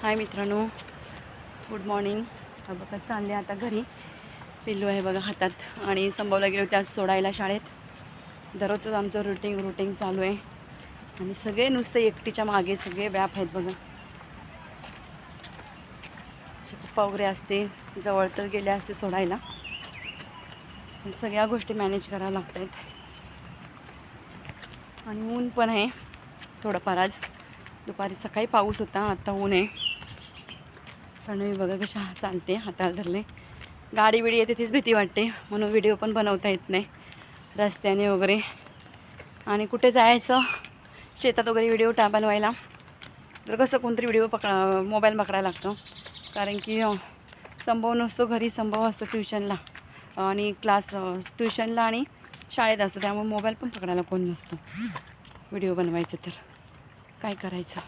हाय मित्रांनो, good morning. बघा चालले आता घरी. पिल्लू आहे बघा हातात आणि संभवला गेलो त्यात सोडायला शाळेत. दररोजच आमचं रुटीन चालू आहे आणि सगळे नुसते एकटीच्या मागे सगळे व्याप आहेत बघा. पप्पा वगैरे असते जवळ तर गेले असते सोडायला, सगळ्या गोष्टी मॅनेज करायला लागत आहेत. आणि ऊन पण आहे थोडंफार. आज दुपारी सकाळी पाऊस होता, आता ऊन आहे. कारण बघा कशा चालते, हाताला धरले. गाडी बिडी येते तीच भीती वाटते, म्हणून व्हिडिओ पण बनवता येत नाही रस्त्याने वगैरे. आणि कुठे जायचं शेतात वगैरे व्हिडिओ बनवायला तर कसं कोणतरी मोबाईल पकडायला लागतो. कारण की संभव नसतो घरी, संभव असतो ट्युशनला आणि ट्युशनला आणि शाळेत असतो, त्यामुळे मोबाईल पण पकडायला कोण नसतो. व्हिडिओ बनवायचं तर काय करायचं.